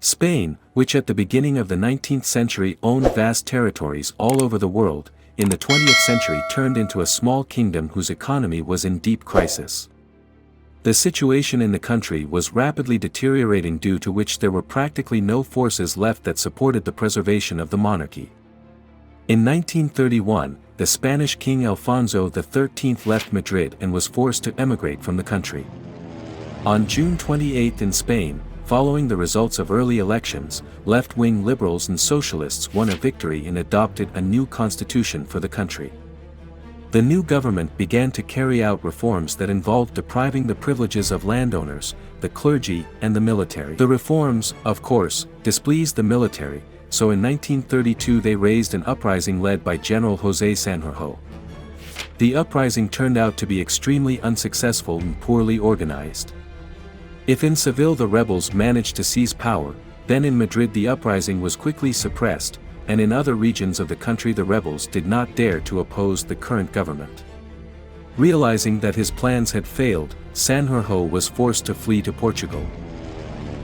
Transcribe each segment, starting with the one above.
Spain, which at the beginning of the 19th century owned vast territories all over the world, in the 20th century turned into a small kingdom whose economy was in deep crisis. The situation in the country was rapidly deteriorating, due to which there were practically no forces left that supported the preservation of the monarchy. In 1931, the Spanish king Alfonso XIII left Madrid and was forced to emigrate from the country. On June 28 in Spain, following the results of early elections, left-wing liberals and socialists won a victory and adopted a new constitution for the country. The new government began to carry out reforms that involved depriving the privileges of landowners, the clergy, and the military. The reforms, of course, displeased the military, so in 1932 they raised an uprising led by General José Sanjurjo. The uprising turned out to be extremely unsuccessful and poorly organized. If in Seville the rebels managed to seize power, then in Madrid the uprising was quickly suppressed, and in other regions of the country the rebels did not dare to oppose the current government. Realizing that his plans had failed, Sanjurjo was forced to flee to Portugal.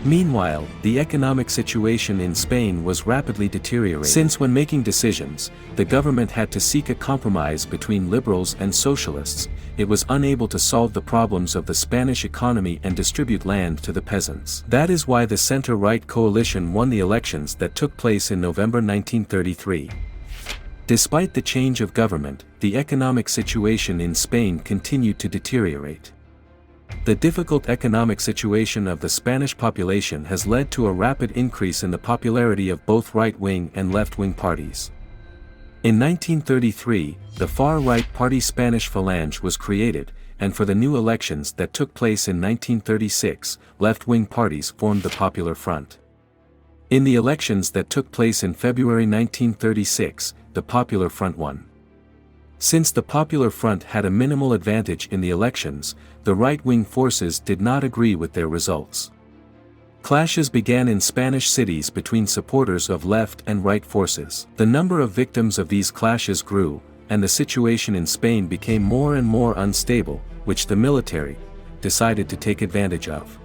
Meanwhile, the economic situation in Spain was rapidly deteriorating. Since when making decisions, the government had to seek a compromise between liberals and socialists, it was unable to solve the problems of the Spanish economy and distribute land to the peasants. That is why the center-right coalition won the elections that took place in November 1933. Despite the change of government, the economic situation in Spain continued to deteriorate. The difficult economic situation of the Spanish population has led to a rapid increase in the popularity of both right-wing and left-wing parties. In 1933, the far-right party Spanish Falange was created, and for the new elections that took place in 1936, left-wing parties formed the Popular Front. In the elections that took place in February 1936, the Popular Front won. Since the Popular Front had a minimal advantage in the elections, the right-wing forces did not agree with their results. Clashes began in Spanish cities between supporters of left and right forces. The number of victims of these clashes grew, and the situation in Spain became more and more unstable, which the military decided to take advantage of.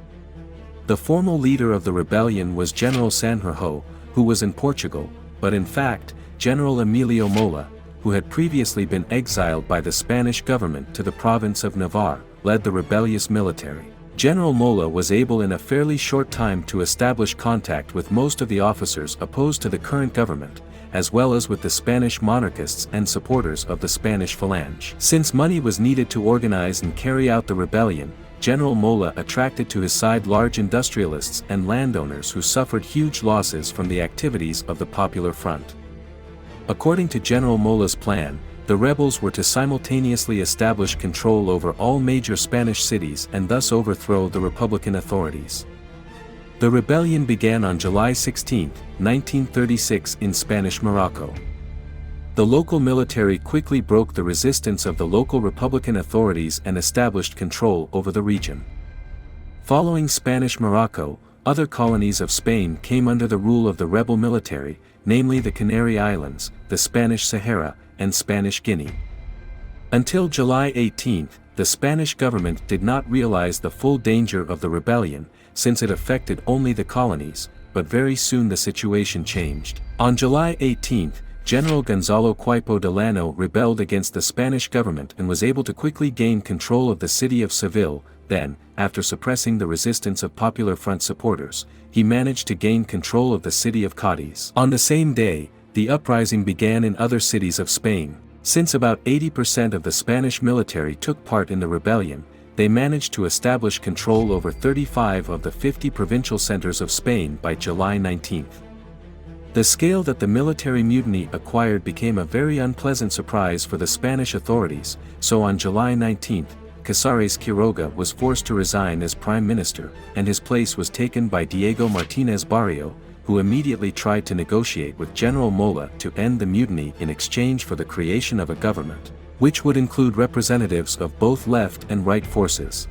The formal leader of the rebellion was General Sanjurjo, who was in Portugal, but in fact, General Emilio Mola, who had previously been exiled by the Spanish government to the province of Navarre, led the rebellious military. General Mola was able in a fairly short time to establish contact with most of the officers opposed to the current government, as well as with the Spanish monarchists and supporters of the Spanish Falange. Since money was needed to organize and carry out the rebellion, General Mola attracted to his side large industrialists and landowners who suffered huge losses from the activities of the Popular Front. According to General Mola's plan, the rebels were to simultaneously establish control over all major Spanish cities and thus overthrow the Republican authorities. The rebellion began on July 16, 1936 in Spanish Morocco. The local military quickly broke the resistance of the local Republican authorities and established control over the region. Following Spanish Morocco, other colonies of Spain came under the rule of the rebel military, namely the Canary Islands, the Spanish Sahara, and Spanish Guinea. Until July 18, the Spanish government did not realize the full danger of the rebellion, since it affected only the colonies, but very soon the situation changed. On July 18, General Gonzalo Queipo de Llano rebelled against the Spanish government and was able to quickly gain control of the city of Seville. Then, after suppressing the resistance of Popular Front supporters, he managed to gain control of the city of Cádiz. On the same day, the uprising began in other cities of Spain. Since about 80% of the Spanish military took part in the rebellion, they managed to establish control over 35 of the 50 provincial centers of Spain by July 19. The scale that the military mutiny acquired became a very unpleasant surprise for the Spanish authorities, so on July 19, Casares Quiroga was forced to resign as prime minister, and his place was taken by Diego Martínez Barrio, who immediately tried to negotiate with General Mola to end the mutiny in exchange for the creation of a government, which would include representatives of both left and right forces.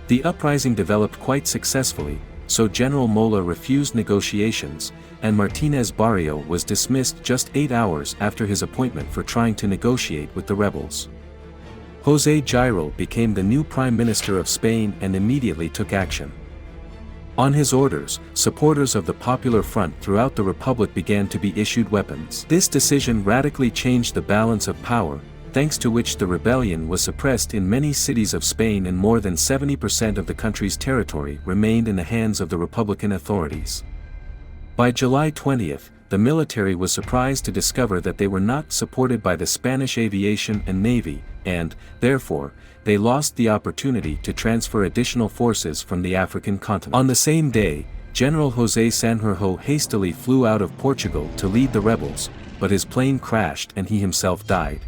The uprising developed quite successfully, so General Mola refused negotiations, and Martínez Barrio was dismissed just 8 hours after his appointment for trying to negotiate with the rebels. José Giral became the new Prime Minister of Spain and immediately took action. On his orders, supporters of the Popular Front throughout the Republic began to be issued weapons. This decision radically changed the balance of power, thanks to which the rebellion was suppressed in many cities of Spain and more than 70% of the country's territory remained in the hands of the Republican authorities. By July 20th, the military was surprised to discover that they were not supported by the Spanish aviation and navy, and, therefore, they lost the opportunity to transfer additional forces from the African continent. On the same day, General José Sanjurjo hastily flew out of Portugal to lead the rebels, but his plane crashed and he himself died.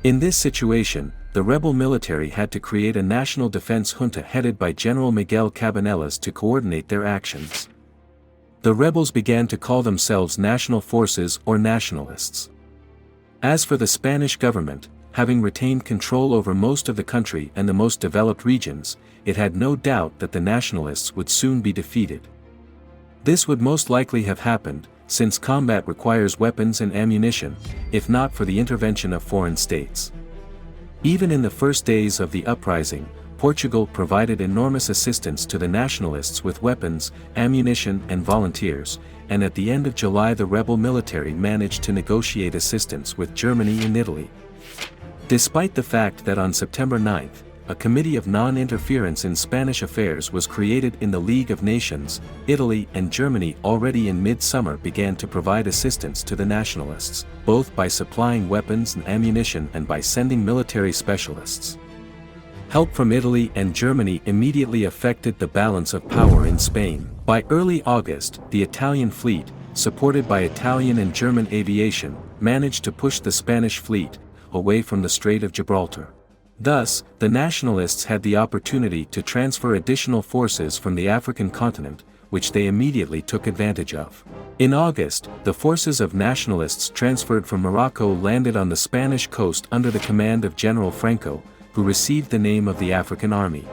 In this situation, the rebel military had to create a national defense junta headed by General Miguel Cabanellas to coordinate their actions. The rebels began to call themselves National Forces or Nationalists. As for the Spanish government, having retained control over most of the country and the most developed regions, it had no doubt that the Nationalists would soon be defeated. This would most likely have happened, since combat requires weapons and ammunition, if not for the intervention of foreign states. Even in the first days of the uprising, Portugal provided enormous assistance to the Nationalists with weapons, ammunition and volunteers, and at the end of July the rebel military managed to negotiate assistance with Germany and Italy. Despite the fact that on September 9th, a Committee of Non-Interference in Spanish Affairs was created in the League of Nations, Italy and Germany already in mid-summer began to provide assistance to the Nationalists, both by supplying weapons and ammunition and by sending military specialists. Help from Italy and Germany immediately affected the balance of power in Spain. By early August, the Italian fleet, supported by Italian and German aviation, managed to push the Spanish fleet away from the Strait of Gibraltar. Thus, the Nationalists had the opportunity to transfer additional forces from the African continent, which they immediately took advantage of. In August, the forces of Nationalists transferred from Morocco landed on the Spanish coast under the command of General Franco, who received the name of the African Army.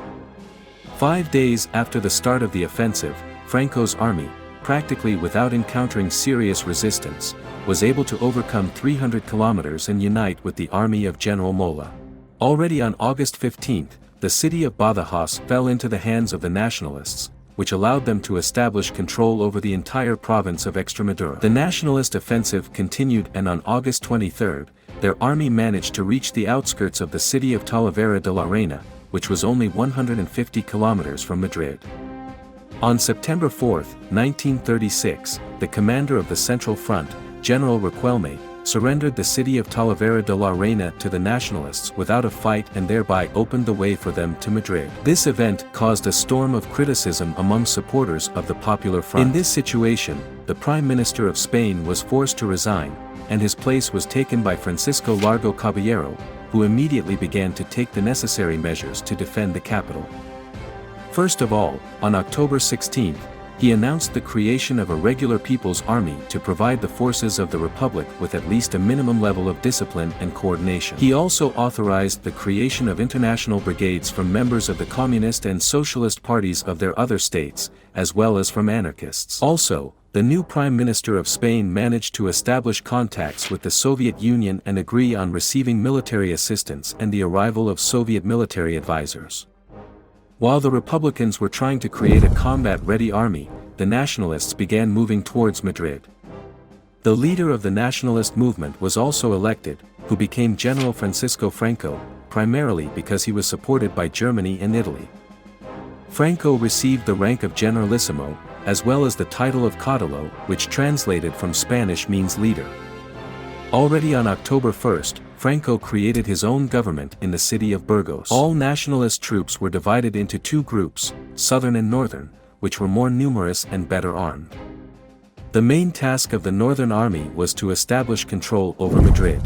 5 days after the start of the offensive, Franco's army, practically without encountering serious resistance, was able to overcome 300 kilometers and unite with the army of General Mola. Already on August 15, the city of Badajoz fell into the hands of the Nationalists, which allowed them to establish control over the entire province of Extremadura. The Nationalist offensive continued and on August 23, their army managed to reach the outskirts of the city of Talavera de la Reina, which was only 150 kilometers from Madrid. On September 4, 1936, the commander of the Central Front, General Riquelme, surrendered the city of Talavera de la Reina to the Nationalists without a fight and thereby opened the way for them to Madrid. This event caused a storm of criticism among supporters of the Popular Front. In this situation, the Prime Minister of Spain was forced to resign, and his place was taken by Francisco Largo Caballero, who immediately began to take the necessary measures to defend the capital. First of all, on October 16, he announced the creation of a regular People's Army to provide the forces of the Republic with at least a minimum level of discipline and coordination. He also authorized the creation of international brigades from members of the Communist and Socialist parties of their other states, as well as from anarchists. Also, the new Prime Minister of Spain managed to establish contacts with the Soviet Union and agree on receiving military assistance and the arrival of Soviet military advisors. While the Republicans were trying to create a combat-ready army, the Nationalists began moving towards Madrid. The leader of the nationalist movement was also elected, who became General Francisco Franco, primarily because he was supported by Germany and Italy. Franco received the rank of Generalissimo, as well as the title of Caudillo, which translated from Spanish means leader. Already on October 1, Franco created his own government in the city of Burgos. All nationalist troops were divided into two groups, Southern and Northern, which were more numerous and better armed. The main task of the Northern Army was to establish control over Madrid.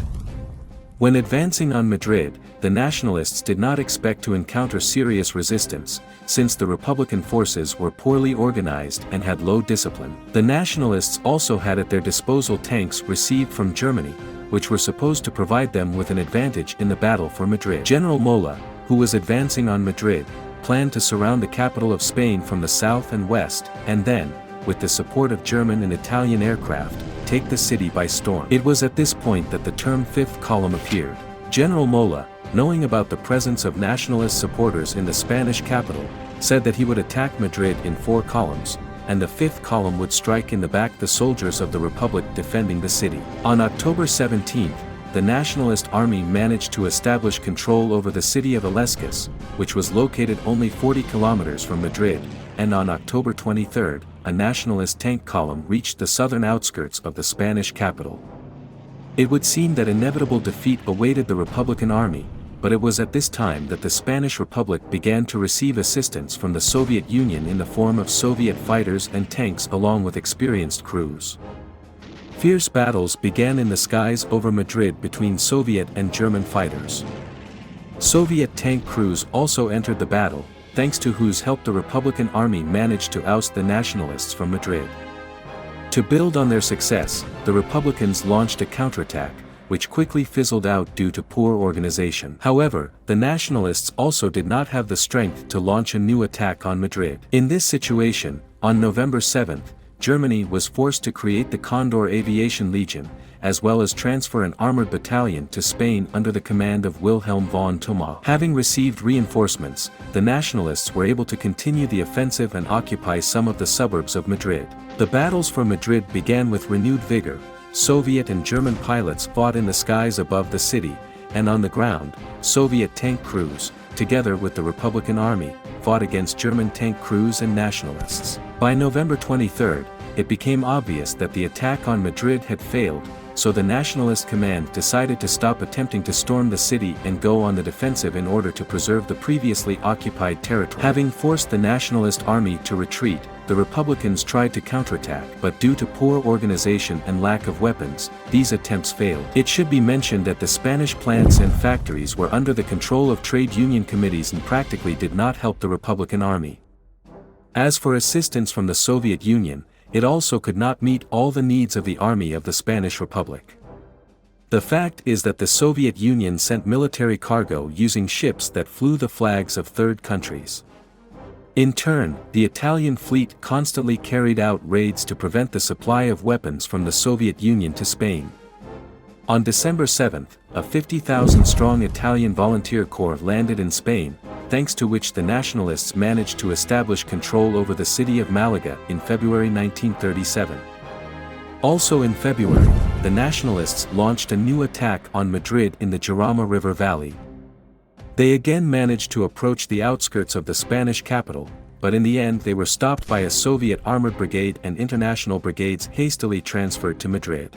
When advancing on Madrid, the nationalists did not expect to encounter serious resistance, since the Republican forces were poorly organized and had low discipline. The nationalists also had at their disposal tanks received from Germany, which were supposed to provide them with an advantage in the battle for Madrid. General Mola, who was advancing on Madrid, planned to surround the capital of Spain from the south and west, and then, with the support of German and Italian aircraft, take the city by storm. It was at this point that the term Fifth Column appeared. General Mola, knowing about the presence of nationalist supporters in the Spanish capital, said that he would attack Madrid in 4 columns, and the 5th column would strike in the back the soldiers of the Republic defending the city. On October 17, the Nationalist Army managed to establish control over the city of Illescas, which was located only 40 kilometers from Madrid, and on October 23, a nationalist tank column reached the southern outskirts of the Spanish capital. It would seem that inevitable defeat awaited the Republican Army, but it was at this time that the Spanish Republic began to receive assistance from the Soviet Union in the form of Soviet fighters and tanks along with experienced crews. Fierce battles began in the skies over Madrid between Soviet and German fighters. Soviet tank crews also entered the battle, thanks to whose help the Republican Army managed to oust the Nationalists from Madrid. To build on their success, the Republicans launched a counterattack, which quickly fizzled out due to poor organization. However, the Nationalists also did not have the strength to launch a new attack on Madrid. In this situation, on November 7, Germany was forced to create the Condor Aviation Legion, as well as transfer an armored battalion to Spain under the command of Wilhelm von Thoma. Having received reinforcements, the Nationalists were able to continue the offensive and occupy some of the suburbs of Madrid. The battles for Madrid began with renewed vigor. Soviet and German pilots fought in the skies above the city, and on the ground, Soviet tank crews, together with the Republican Army, fought against German tank crews and Nationalists. By November 23, it became obvious that the attack on Madrid had failed, so the Nationalist command decided to stop attempting to storm the city and go on the defensive in order to preserve the previously occupied territory. Having forced the Nationalist Army to retreat, the Republicans tried to counterattack, but due to poor organization and lack of weapons, these attempts failed. It should be mentioned that the Spanish plants and factories were under the control of trade union committees and practically did not help the Republican Army. As for assistance from the Soviet Union, it also could not meet all the needs of the Army of the Spanish Republic. The fact is that the Soviet Union sent military cargo using ships that flew the flags of third countries. In turn, the Italian fleet constantly carried out raids to prevent the supply of weapons from the Soviet Union to Spain. On December 7, a 50,000-strong Italian volunteer corps landed in Spain, thanks to which the Nationalists managed to establish control over the city of Malaga in February 1937. Also in February, the Nationalists launched a new attack on Madrid in the Jarama River Valley. They again managed to approach the outskirts of the Spanish capital, but in the end they were stopped by a Soviet armored brigade and international brigades hastily transferred to Madrid.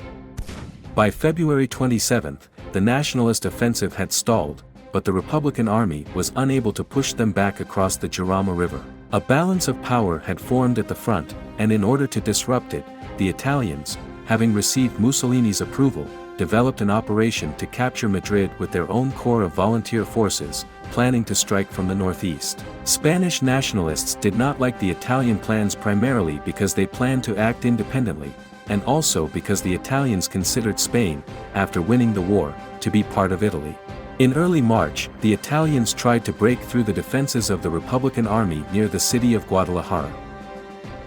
By February 27, the Nationalist offensive had stalled, but the Republican Army was unable to push them back across the Jarama River. A balance of power had formed at the front, and in order to disrupt it, the Italians, having received Mussolini's approval, developed an operation to capture Madrid with their own corps of volunteer forces, planning to strike from the northeast. Spanish nationalists did not like the Italian plans primarily because they planned to act independently, and also because the Italians considered Spain, after winning the war, to be part of Italy. In early March, the Italians tried to break through the defenses of the Republican Army near the city of Guadalajara.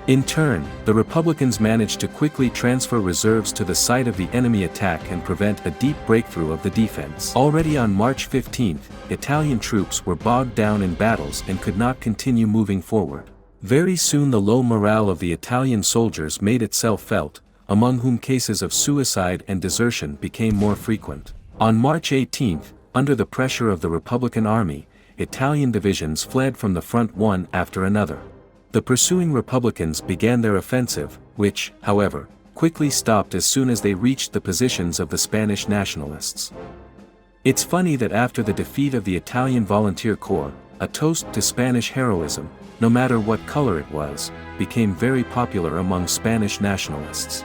In turn, the Republicans managed to quickly transfer reserves to the site of the enemy attack and prevent a deep breakthrough of the defense. Already on March 15, Italian troops were bogged down in battles and could not continue moving forward. Very soon the low morale of the Italian soldiers made itself felt, among whom cases of suicide and desertion became more frequent. On March 18, under the pressure of the Republican Army, Italian divisions fled from the front one after another. The pursuing Republicans began their offensive, which, however, quickly stopped as soon as they reached the positions of the Spanish nationalists. It's funny that after the defeat of the Italian Volunteer Corps, a toast to Spanish heroism, no matter what color it was, became very popular among Spanish nationalists.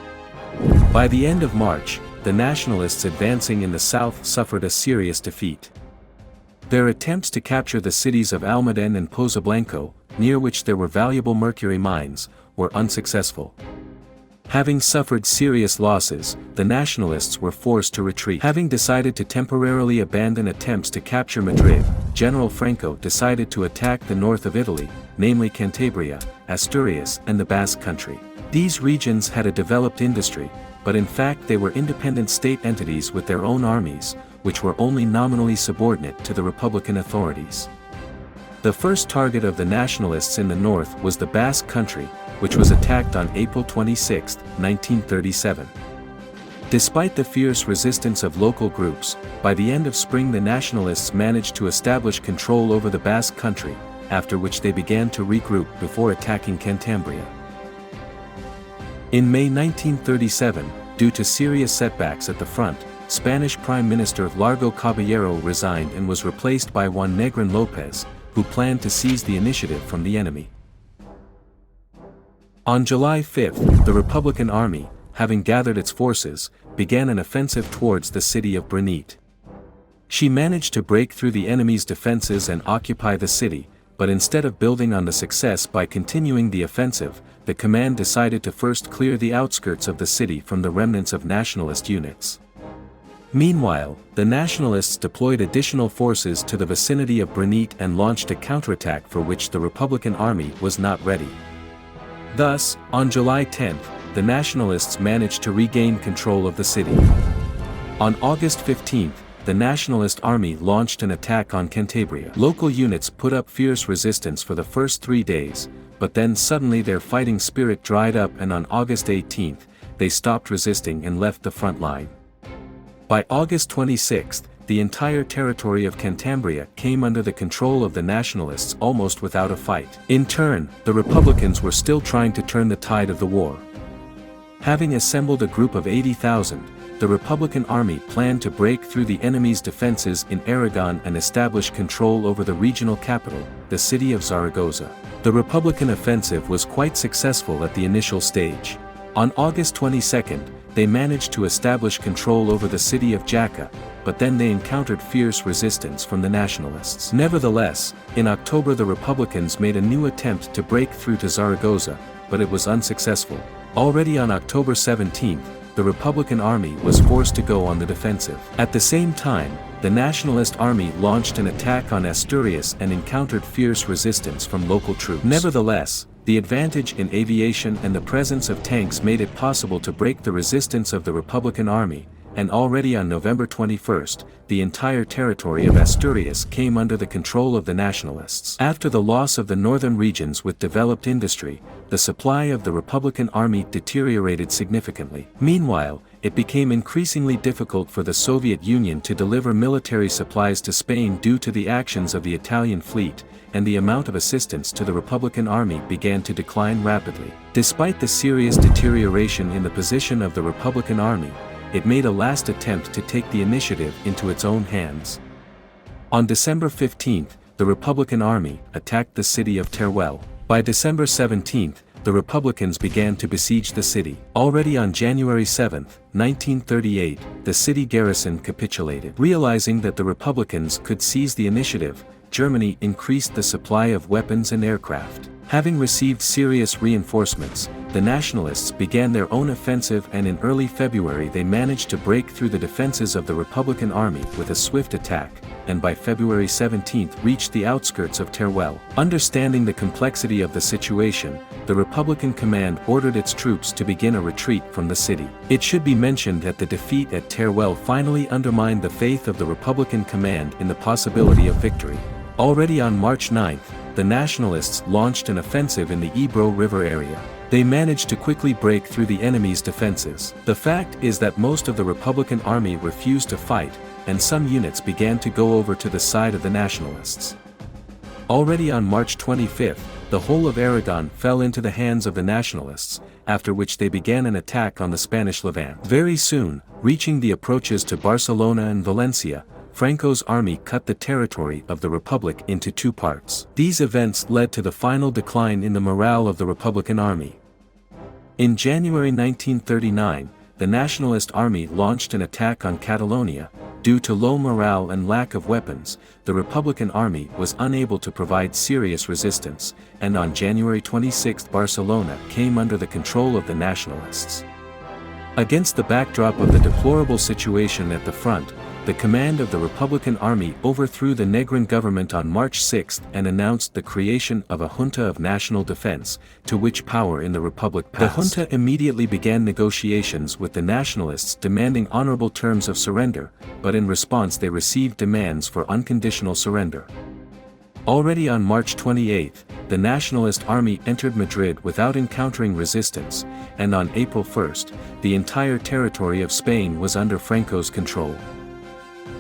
By the end of March, the nationalists advancing in the south suffered a serious defeat. Their attempts to capture the cities of Almadén and Pozoblanco, near which there were valuable mercury mines, were unsuccessful. Having suffered serious losses, the nationalists were forced to retreat. Having decided to temporarily abandon attempts to capture Madrid, General Franco decided to attack the north of Italy, namely Cantabria, Asturias and the Basque Country. These regions had a developed industry, but in fact they were independent state entities with their own armies, which were only nominally subordinate to the Republican authorities. The first target of the nationalists in the north was the Basque Country, which was attacked on April 26, 1937. Despite the fierce resistance of local groups, by the end of spring the nationalists managed to establish control over the Basque Country, after which they began to regroup before attacking Cantabria. In May 1937, due to serious setbacks at the front, Spanish Prime Minister Largo Caballero resigned and was replaced by Juan Negrin López, who planned to seize the initiative from the enemy. On July 5, the Republican Army, having gathered its forces, began an offensive towards the city of Brunit. She managed to break through the enemy's defenses and occupy the city, but instead of building on the success by continuing the offensive, the command decided to first clear the outskirts of the city from the remnants of nationalist units. Meanwhile, the nationalists deployed additional forces to the vicinity of Brunit and launched a counterattack for which the Republican Army was not ready. Thus, on July 10, the nationalists managed to regain control of the city. On August 15, the Nationalist Army launched an attack on Cantabria. Local units put up fierce resistance for the first 3 days, but then suddenly their fighting spirit dried up and on August 18, they stopped resisting and left the front line. By August 26, the entire territory of Cantabria came under the control of the nationalists almost without a fight. In turn, the Republicans were still trying to turn the tide of the war. Having assembled a group of 80,000, the Republican Army planned to break through the enemy's defenses in Aragon and establish control over the regional capital, the city of Zaragoza. The Republican offensive was quite successful at the initial stage. On August 22, they managed to establish control over the city of Jaca, but then they encountered fierce resistance from the nationalists. Nevertheless, in October the Republicans made a new attempt to break through to Zaragoza, but it was unsuccessful. Already on October 17, the Republican Army was forced to go on the defensive. At the same time, the Nationalist Army launched an attack on Asturias and encountered fierce resistance from local troops. Nevertheless, the advantage in aviation and the presence of tanks made it possible to break the resistance of the Republican Army, and already on November 21, the entire territory of Asturias came under the control of the nationalists. After the loss of the northern regions with developed industry, the supply of the Republican Army deteriorated significantly. Meanwhile, it became increasingly difficult for the Soviet Union to deliver military supplies to Spain due to the actions of the Italian fleet, and the amount of assistance to the Republican Army began to decline rapidly. Despite the serious deterioration in the position of the Republican Army, it made a last attempt to take the initiative into its own hands. On December 15, the Republican Army attacked the city of Teruel. By December 17, the Republicans began to besiege the city. Already on January 7, 1938, the city garrison capitulated. Realizing that the Republicans could seize the initiative, Germany increased the supply of weapons and aircraft. Having received serious reinforcements, the nationalists began their own offensive and in early February they managed to break through the defenses of the Republican Army with a swift attack, and by February 17 reached the outskirts of Teruel. Understanding the complexity of the situation, the Republican command ordered its troops to begin a retreat from the city. It should be mentioned that the defeat at Teruel finally undermined the faith of the Republican command in the possibility of victory. Already on March 9, the nationalists launched an offensive in the Ebro River area. They managed to quickly break through the enemy's defenses. The fact is that most of the Republican Army refused to fight, and some units began to go over to the side of the nationalists. Already on March 25, the whole of Aragon fell into the hands of the nationalists, after which they began an attack on the Spanish Levant. Very soon, reaching the approaches to Barcelona and Valencia, Franco's army cut the territory of the Republic into two parts. These events led to the final decline in the morale of the Republican Army. In January 1939, the Nationalist Army launched an attack on Catalonia. Due to low morale and lack of weapons, the Republican Army was unable to provide serious resistance, and on January 26 Barcelona came under the control of the nationalists. Against the backdrop of the deplorable situation at the front, the command of the Republican Army overthrew the Negrin government on March 6 and announced the creation of a junta of national defense, to which power in the Republic passed. The junta immediately began negotiations with the nationalists demanding honorable terms of surrender, but in response they received demands for unconditional surrender. Already on March 28, the Nationalist Army entered Madrid without encountering resistance, and on April 1, the entire territory of Spain was under Franco's control.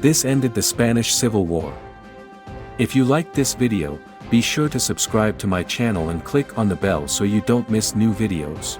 This ended the Spanish Civil War. If you liked this video, be sure to subscribe to my channel and click on the bell so you don't miss new videos.